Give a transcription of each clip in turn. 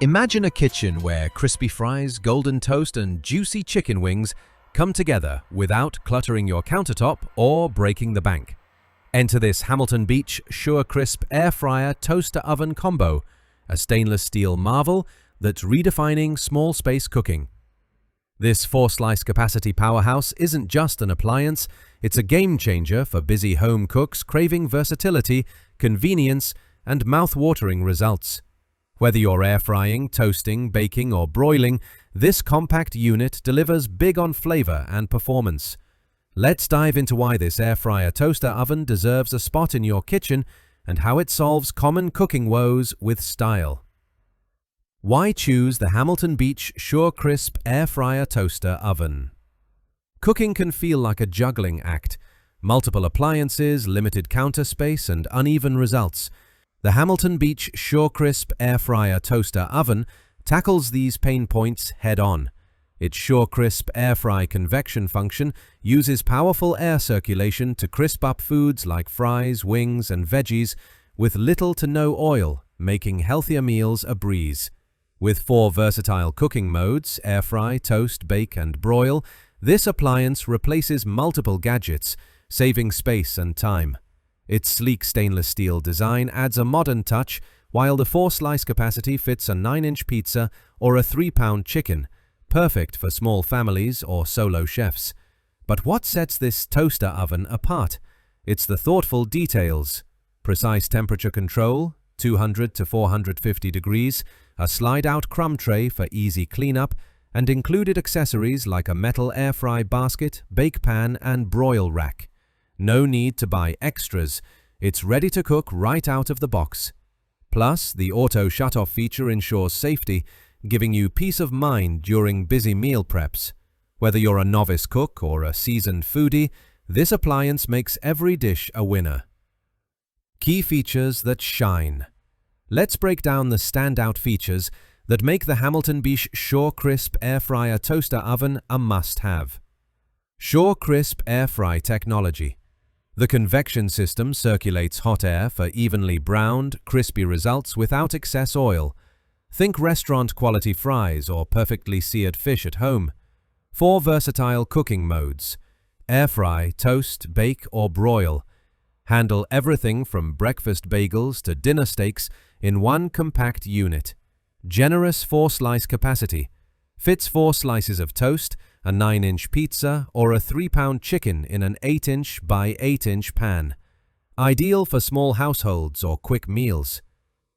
Imagine a kitchen where crispy fries, golden toast, and juicy chicken wings come together without cluttering your countertop or breaking the bank. Enter this Hamilton Beach Sure Crisp Air Fryer Toaster Oven Combo, a stainless steel marvel that's redefining small space cooking. This 4-slice capacity powerhouse isn't just an appliance, it's a game changer for busy home cooks craving versatility, convenience, and mouth-watering results. Whether you're air frying, toasting, baking, or broiling, this compact unit delivers big on flavor and performance. Let's dive into why this air fryer toaster oven deserves a spot in your kitchen and how it solves common cooking woes with style. Why choose the Hamilton Beach Sure Crisp Air Fryer Toaster Oven? Cooking can feel like a juggling act. Multiple appliances, limited counter space, and uneven results. The Hamilton Beach Sure Crisp Air Fryer Toaster Oven tackles these pain points head-on. Its Sure Crisp Air Fry convection function uses powerful air circulation to crisp up foods like fries, wings, and veggies with little to no oil, making healthier meals a breeze. With 4 versatile cooking modes, air fry, toast, bake, and broil, this appliance replaces multiple gadgets, saving space and time. Its sleek stainless steel design adds a modern touch, while the 4-slice capacity fits a 9-inch pizza or a 3-pound chicken, perfect for small families or solo chefs. But what sets this toaster oven apart? It's the thoughtful details. Precise temperature control, 200 to 450 degrees, a slide-out crumb tray for easy cleanup, and included accessories like a metal air fry basket, bake pan, and broil rack. No need to buy extras, it's ready to cook right out of the box. Plus, the auto shutoff feature ensures safety, giving you peace of mind during busy meal preps. Whether you're a novice cook or a seasoned foodie, this appliance makes every dish a winner. Key features that shine. Let's break down the standout features that make the Hamilton Beach Sure Crisp Air Fryer Toaster Oven a must-have. Sure Crisp Air Fry technology. The convection system circulates hot air for evenly browned, crispy results without excess oil. Think restaurant-quality fries or perfectly seared fish at home. 4 versatile cooking modes: air fry, toast, bake, or broil. Handle everything from breakfast bagels to dinner steaks in one compact unit. Generous 4-slice capacity. Fits 4 slices of toast, a 9-inch pizza, or a 3-pound chicken in an 8-inch by 8-inch pan. Ideal for small households or quick meals.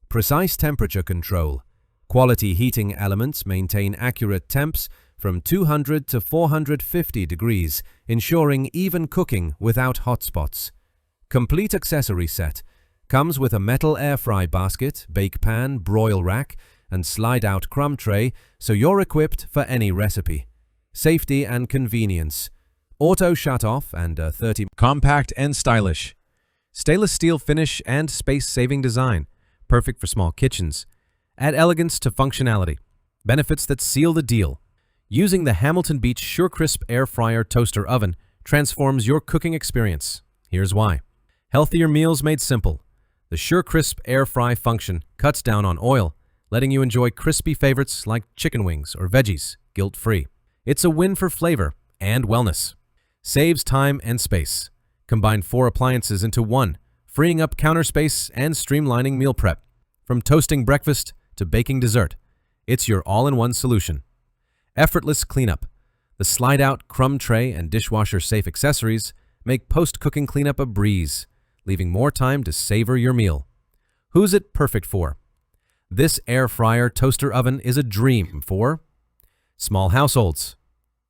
Precise temperature control. Quality heating elements maintain accurate temps from 200 to 450 degrees, ensuring even cooking without hot spots. Complete accessory set. Comes with a metal air fry basket, bake pan, broil rack, and slide-out crumb tray, so you're equipped for any recipe. Safety and convenience. Auto shutoff and a 30. Compact and stylish. Stainless steel finish and space-saving design. Perfect for small kitchens. Add elegance to functionality. Benefits that seal the deal. Using the Hamilton Beach Sure Crisp Air Fryer Toaster Oven transforms your cooking experience. Here's why. Healthier meals made simple. The Sure Crisp Air Fry function cuts down on oil, letting you enjoy crispy favorites like chicken wings or veggies, guilt-free. It's a win for flavor and wellness. Saves time and space. Combine 4 appliances into one, freeing up counter space and streamlining meal prep. From toasting breakfast to baking dessert, it's your all-in-one solution. Effortless cleanup. The slide-out crumb tray and dishwasher-safe accessories make post-cooking cleanup a breeze, leaving more time to savor your meal. Who's it perfect for? This air fryer toaster oven is a dream for small households,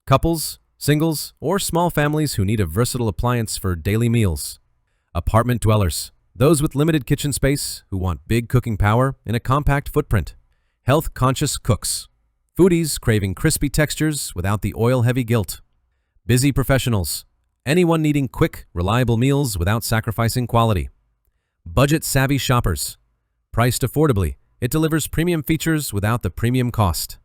couples, singles, or small families who need a versatile appliance for daily meals. Apartment dwellers, those with limited kitchen space who want big cooking power in a compact footprint. Health-conscious cooks, foodies craving crispy textures without the oil-heavy guilt. Busy professionals, anyone needing quick, reliable meals without sacrificing quality. Budget-savvy shoppers, priced affordably, it delivers premium features without the premium cost.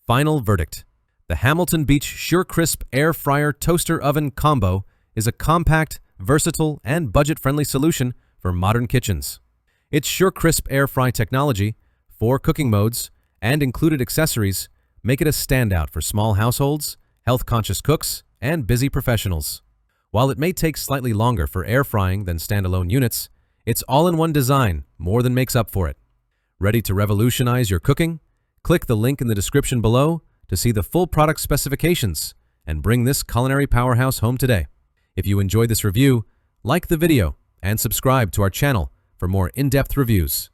Final verdict. The Hamilton Beach Sure Crisp Air Fryer Toaster Oven Combo is a compact, versatile, and budget-friendly solution for modern kitchens. Its Sure Crisp Air Fry technology, 4 cooking modes, and included accessories make it a standout for small households, health-conscious cooks, and busy professionals. While it may take slightly longer for air frying than standalone units, its all-in-one design more than makes up for it. Ready to revolutionize your cooking? Click the link in the description below to see the full product specifications and bring this culinary powerhouse home today. If you enjoyed this review, like the video and subscribe to our channel for more in-depth reviews.